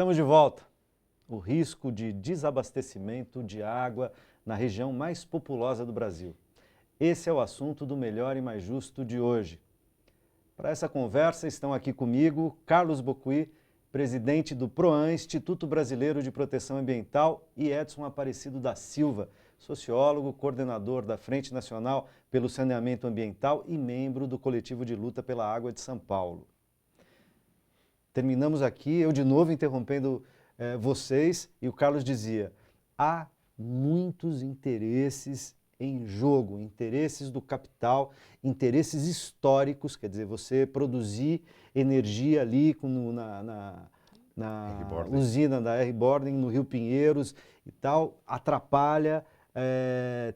Estamos de volta. O risco de desabastecimento de água na região mais populosa do Brasil. Esse é o assunto do Melhor e Mais Justo de hoje. Para essa conversa estão aqui comigo Carlos Bocuí, presidente do PROAN, Instituto Brasileiro de Proteção Ambiental, e Edson Aparecido da Silva, sociólogo, coordenador da Frente Nacional pelo Saneamento Ambiental e membro do Coletivo de Luta pela Água de São Paulo. Terminamos aqui, eu de novo interrompendo vocês, e o Carlos dizia, há muitos interesses em jogo, interesses do capital, interesses históricos, quer dizer, você produzir energia ali na usina da R-Bordem, no Rio Pinheiros e tal, atrapalha,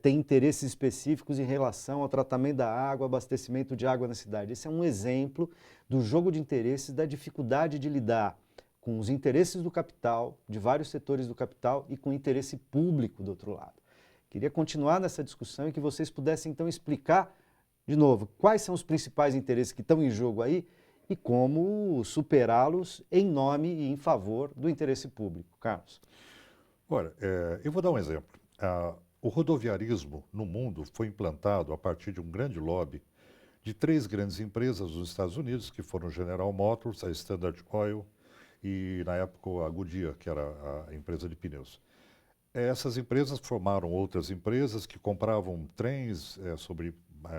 tem interesses específicos em relação ao tratamento da água, abastecimento de água na cidade. Esse é um exemplo do jogo de interesses, da dificuldade de lidar com os interesses do capital, de vários setores do capital e com o interesse público do outro lado. Queria continuar nessa discussão e que vocês pudessem então explicar, de novo, quais são os principais interesses que estão em jogo aí e como superá-los em nome e em favor do interesse público. Carlos. Olha, eu vou dar um exemplo. O rodoviarismo no mundo foi implantado a partir de um grande lobby de três grandes empresas dos Estados Unidos, que foram General Motors, a Standard Oil e, na época, a Goodyear, que era a empresa de pneus. Essas empresas formaram outras empresas que compravam trens sobre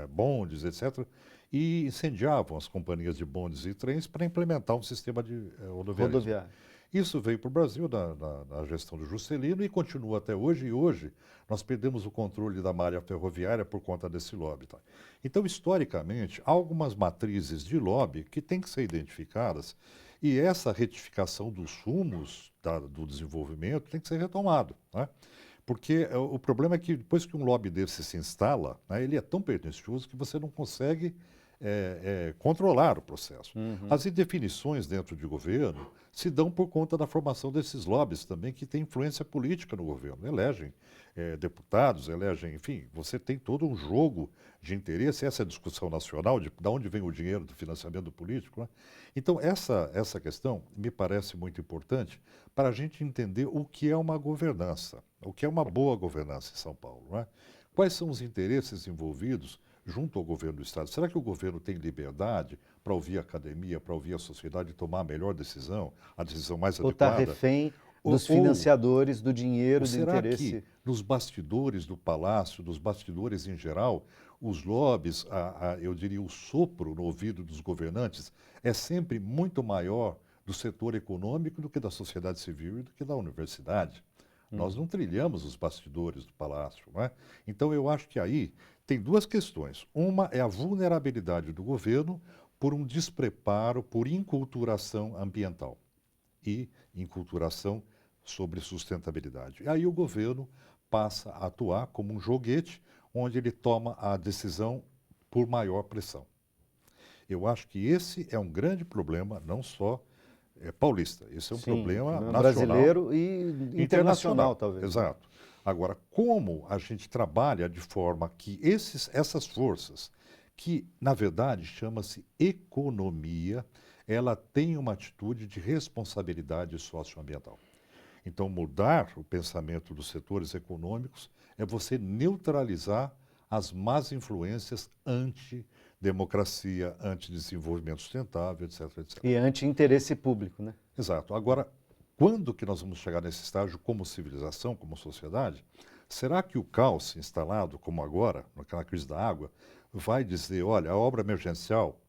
bondes, etc., e incendiavam as companhias de bondes e trens para implementar um sistema de rodoviarismo. Isso veio para o Brasil na gestão do Juscelino e continua até hoje. E hoje nós perdemos o controle da malha ferroviária por conta desse lobby. Tá? Então, historicamente, há algumas matrizes de lobby que têm que ser identificadas e essa retificação dos rumos do desenvolvimento tem que ser retomado. Né? Porque o problema é que depois que um lobby desse se instala, né, ele é tão pernicioso que você não consegue controlar o processo. Uhum. As indefinições dentro de governo se dão por conta da formação desses lobbies também, que têm influência política no governo. Elegem deputados, enfim, você tem todo um jogo de interesse, essa discussão nacional, de onde vem o dinheiro do financiamento político. Né? Então, essa questão me parece muito importante para a gente entender o que é uma governança, o que é uma boa governança em São Paulo. Né? Quais são os interesses envolvidos junto ao governo do Estado? Será que o governo tem liberdade para ouvir a academia, para ouvir a sociedade e tomar a melhor decisão, a decisão mais adequada? Ou está refém dos financiadores, do dinheiro, do interesse? Será que nos bastidores do palácio, nos bastidores em geral, os lobbies, eu diria o sopro no ouvido dos governantes, é sempre muito maior do setor econômico do que da sociedade civil e do que da universidade? Nós não trilhamos os bastidores do palácio, não é? Então eu acho que aí tem duas questões. Uma é a vulnerabilidade do governo por um despreparo, por inculturação ambiental e inculturação sobre sustentabilidade. E aí o governo passa a atuar como um joguete onde ele toma a decisão por maior pressão. Eu acho que esse é um grande problema, não só paulista. Esse é um problema nacional, brasileiro e internacional, talvez. Exato. Agora, como a gente trabalha de forma que essas forças, que na verdade chama-se economia, ela tem uma atitude de responsabilidade socioambiental. Então, mudar o pensamento dos setores econômicos é você neutralizar as más influências anti-democracia, anti-desenvolvimento sustentável, etc, etc. E anti-interesse público, né? Exato. Agora, quando que nós vamos chegar nesse estágio como civilização, como sociedade? Será que o caos instalado, como agora, naquela crise da água, vai dizer, olha, a obra emergencial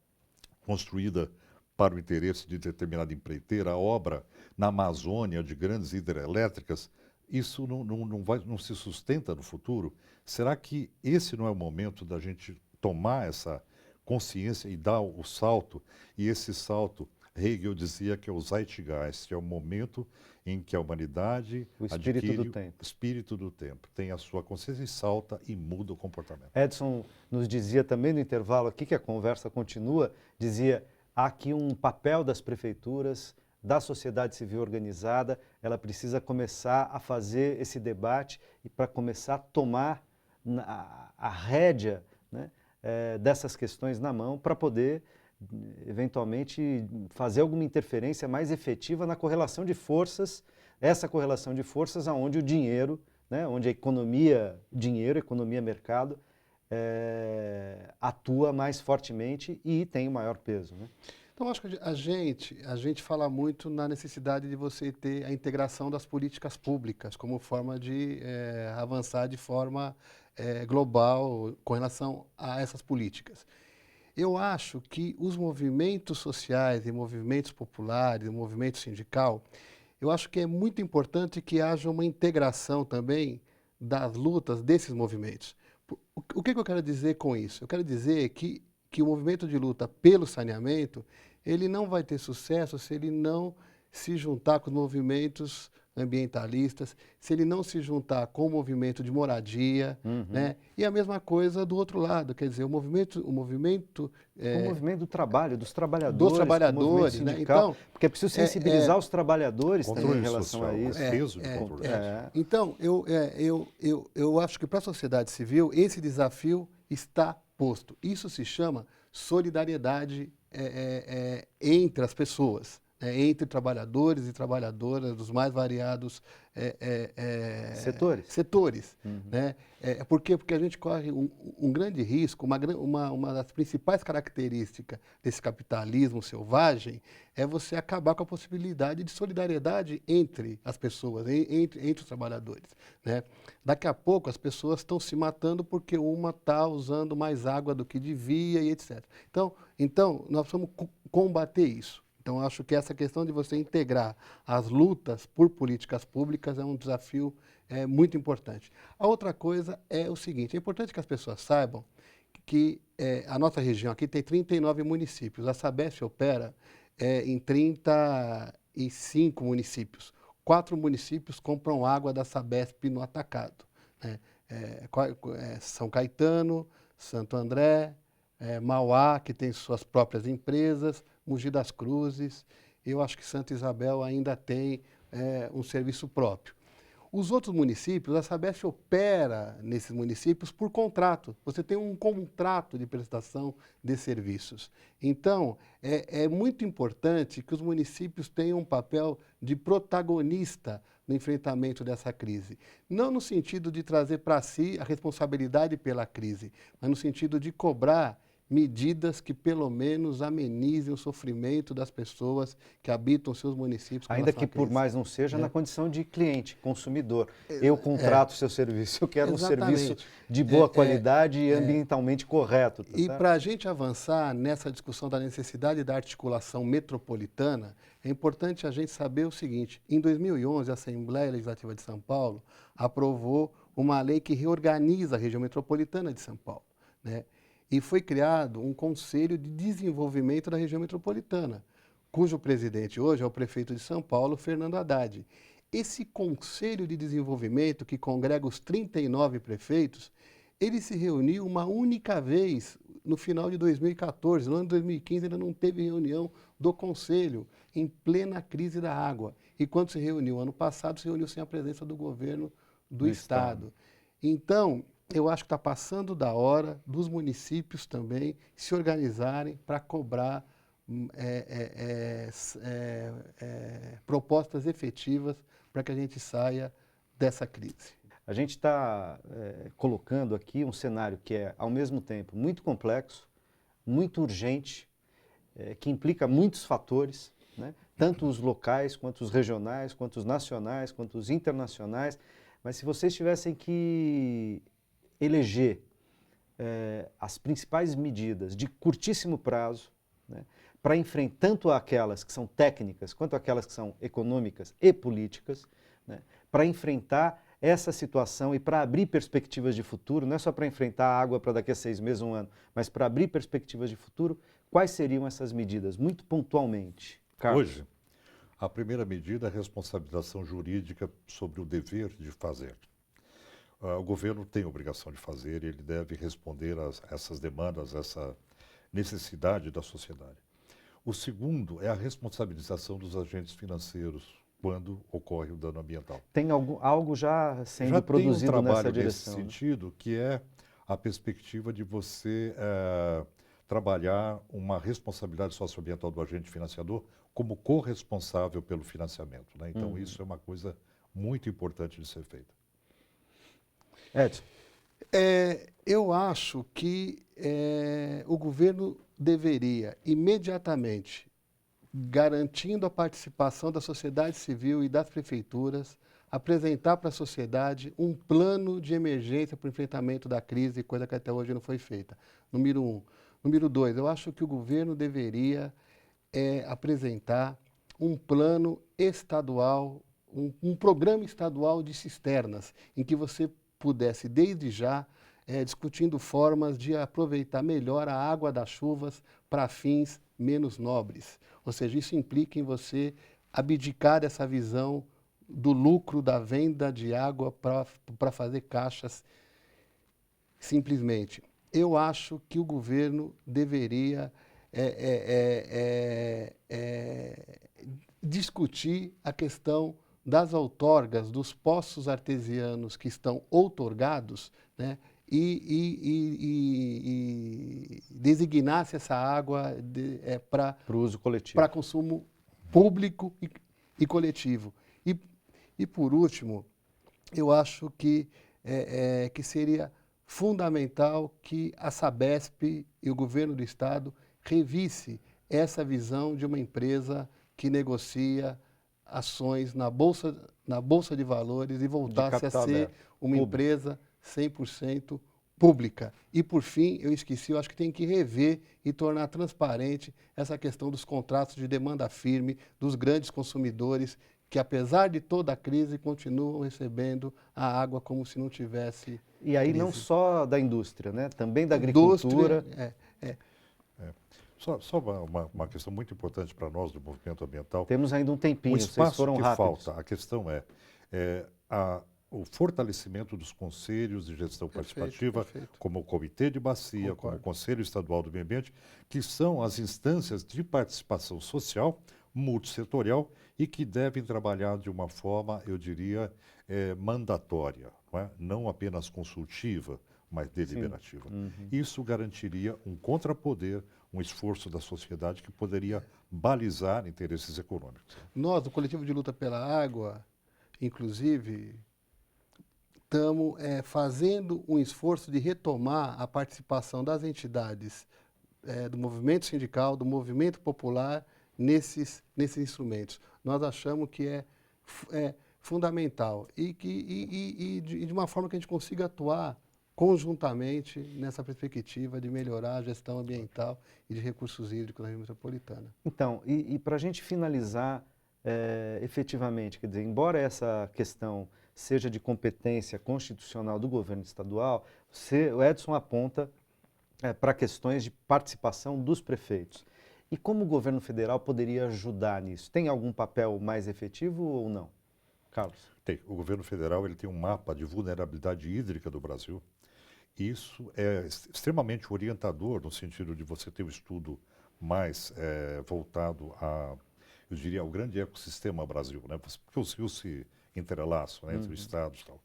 construída para o interesse de determinada empreiteira, a obra na Amazônia de grandes hidrelétricas, isso não se sustenta no futuro? Será que esse não é o momento da gente tomar essa consciência e dar o salto? E esse salto, Hegel dizia que é o Zeitgeist, é o momento em que a humanidade adquire o espírito do tempo, tem a sua consciência e salta e muda o comportamento. Edson nos dizia também no intervalo aqui, que a conversa continua, dizia, há aqui um papel das prefeituras, da sociedade civil organizada, ela precisa começar a fazer esse debate e para começar a tomar a rédea, né, dessas questões na mão para poder eventualmente, fazer alguma interferência mais efetiva na correlação de forças, essa correlação de forças aonde o dinheiro, né, onde a economia, dinheiro, economia, mercado, atua mais fortemente e tem o maior peso, né? Então, acho que a gente fala muito na necessidade de você ter a integração das políticas públicas como forma de avançar de forma global com relação a essas políticas. Eu acho que os movimentos sociais e movimentos populares, o movimento sindical, eu acho que é muito importante que haja uma integração também das lutas desses movimentos. O que eu quero dizer com isso? Eu quero dizer que o movimento de luta pelo saneamento, ele não vai ter sucesso se ele não se juntar com os movimentos ambientalistas, se ele não se juntar com o movimento de moradia, né? E a mesma coisa do outro lado, quer dizer, o movimento O movimento do trabalho, dos dos trabalhadores, trabalhadores, né? Então, porque é preciso sensibilizar os trabalhadores também em Controle relação social, a isso. o peso de controle social. Então, eu acho que para a sociedade civil esse desafio está posto. Isso se chama solidariedade entre as pessoas, né? Entre trabalhadores e trabalhadoras dos mais variados setores, né? Por quê? Porque a gente corre um grande risco, uma das principais características desse capitalismo selvagem é você acabar com a possibilidade de solidariedade entre as pessoas, entre os trabalhadores, né? Daqui a pouco as pessoas estão se matando porque uma está usando mais água do que devia e etc. Então nós precisamos combater isso. Então, acho que essa questão de você integrar as lutas por políticas públicas é um desafio muito importante. A outra coisa é o seguinte, é importante que as pessoas saibam que a nossa região aqui tem 39 municípios. A Sabesp opera em 35 municípios. 4 municípios compram água da Sabesp no atacado, né? São Caetano, Santo André, Mauá, que tem suas próprias empresas, Mogi das Cruzes, eu acho que Santa Isabel ainda tem um serviço próprio. Os outros municípios, a Sabesp opera nesses municípios por contrato. Você tem um contrato de prestação de serviços. Então, é muito importante que os municípios tenham um papel de protagonista no enfrentamento dessa crise. Não no sentido de trazer para si a responsabilidade pela crise, mas no sentido de cobrar medidas que pelo menos amenizem o sofrimento das pessoas que habitam seus municípios. Ainda que por mais não seja na condição de cliente, consumidor. Eu contrato seu serviço, eu quero um serviço de boa qualidade e ambientalmente correto. Tá e certo? para a gente avançar nessa discussão da necessidade da articulação metropolitana, é importante a gente saber o seguinte: em 2011, a Assembleia Legislativa de São Paulo aprovou uma lei que reorganiza a região metropolitana de São Paulo, né? E foi criado um Conselho de Desenvolvimento da região metropolitana, cujo presidente hoje é o prefeito de São Paulo, Fernando Haddad. Esse Conselho de Desenvolvimento, que congrega os 39 prefeitos, ele se reuniu uma única vez no final de 2014. No ano de 2015 ainda não teve reunião do Conselho, em plena crise da água. E quando se reuniu ano passado, se reuniu sem a presença do governo do Estado. Então, eu acho que está passando da hora dos municípios também se organizarem para cobrar propostas efetivas para que a gente saia dessa crise. A gente está colocando aqui um cenário que é, ao mesmo tempo, muito complexo, muito urgente, que implica muitos fatores, né? Tanto os locais, quanto os regionais, quanto os nacionais, quanto os internacionais. Mas se vocês tivessem que eleger as principais medidas de curtíssimo prazo, né, para enfrentar tanto aquelas que são técnicas quanto aquelas que são econômicas e políticas, né, para enfrentar essa situação e para abrir perspectivas de futuro, não é só para enfrentar a água para daqui a 6 meses, 1 ano, mas para abrir perspectivas de futuro, quais seriam essas medidas, muito pontualmente? Carlos. Hoje, a primeira medida é a responsabilização jurídica sobre o dever de fazer. O governo tem a obrigação de fazer e ele deve responder a essas demandas, a essa necessidade da sociedade. O segundo é a responsabilização dos agentes financeiros quando ocorre o dano ambiental. Tem algo já sendo produzido tem um trabalho nessa direção, nesse sentido, que é a perspectiva de você trabalhar uma responsabilidade socioambiental do agente financiador como corresponsável pelo financiamento, né? Então, isso é uma coisa muito importante de ser feita. Edson. Eu acho que o governo deveria imediatamente, garantindo a participação da sociedade civil e das prefeituras, apresentar para a sociedade um plano de emergência para o enfrentamento da crise, coisa que até hoje não foi feita. Número 1. Número 2, eu acho que o governo deveria apresentar um plano estadual, um programa estadual de cisternas, em que você pudesse, desde já, discutindo formas de aproveitar melhor a água das chuvas para fins menos nobres. Ou seja, isso implica em você abdicar dessa visão do lucro da venda de água para fazer caixas, simplesmente. Eu acho que o governo deveria discutir a questão das outorgas, dos poços artesianos que estão outorgados, né, e designar-se essa água para o uso coletivo. Para consumo público e coletivo. E, por último, eu acho que seria fundamental que a Sabesp e o governo do Estado revisse essa visão de uma empresa que negocia ações na Bolsa de Valores e voltasse a ser uma empresa 100% pública. E, por fim, eu acho que tem que rever e tornar transparente essa questão dos contratos de demanda firme dos grandes consumidores que, apesar de toda a crise, continuam recebendo a água como se não tivesse E aí crise. não só da indústria, né? Também da agricultura. Só uma questão muito importante para nós do movimento ambiental. Temos ainda um tempinho, vocês foram que rápidos. Falta, a questão o fortalecimento dos conselhos de gestão participativa, como o Comitê de Bacia, como o Conselho Estadual do Meio Ambiente, que são as instâncias de participação social multissetorial e que devem trabalhar de uma forma, eu diria, mandatória, não apenas consultiva, mas deliberativa. Isso garantiria um contrapoder, um esforço da sociedade que poderia balizar interesses econômicos. Nós, do Coletivo de Luta pela Água, inclusive, estamos fazendo um esforço de retomar a participação das entidades do movimento sindical, do movimento popular, nesses instrumentos. Nós achamos que é fundamental e de uma forma que a gente consiga atuar conjuntamente nessa perspectiva de melhorar a gestão ambiental e de recursos hídricos na região metropolitana. Então, e para a gente finalizar efetivamente, quer dizer, embora essa questão seja de competência constitucional do governo estadual, o Edson aponta para questões de participação dos prefeitos. E como o governo federal poderia ajudar nisso? Tem algum papel mais efetivo ou não? Carlos? Tem. O governo federal ele tem um mapa de vulnerabilidade hídrica do Brasil. Isso é extremamente orientador no sentido de você ter um estudo mais voltado eu diria, ao grande ecossistema Brasil, né? Porque os rios se entrelaçam, né, entre os estados e tal.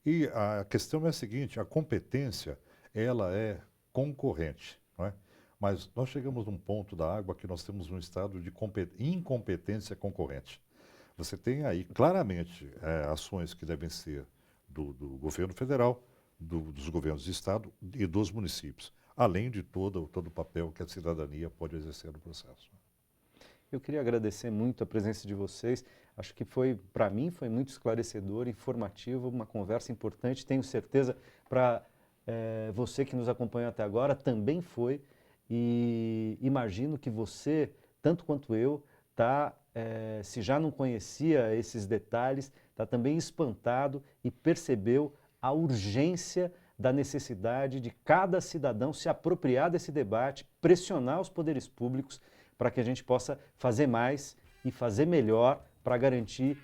E a questão é a seguinte, a competência, ela é concorrente, não é? Mas nós chegamos num ponto da água que nós temos um estado de incompetência concorrente. Você tem aí, claramente, ações que devem ser do governo federal, dos governos de estado e dos municípios, além de todo o papel que a cidadania pode exercer no processo. Eu queria agradecer muito a presença de vocês. Acho que para mim, foi muito esclarecedor, informativo, uma conversa importante. Tenho certeza para você que nos acompanhou até agora também foi. E imagino que você, tanto quanto eu, se já não conhecia esses detalhes, está também espantado e percebeu a urgência da necessidade de cada cidadão se apropriar desse debate, pressionar os poderes públicos para que a gente possa fazer mais e fazer melhor para garantir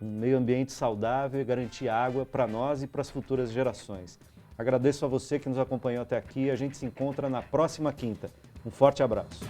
um meio ambiente saudável e garantir água para nós e para as futuras gerações. Agradeço a você que nos acompanhou até aqui. A gente se encontra na próxima quinta. Um forte abraço.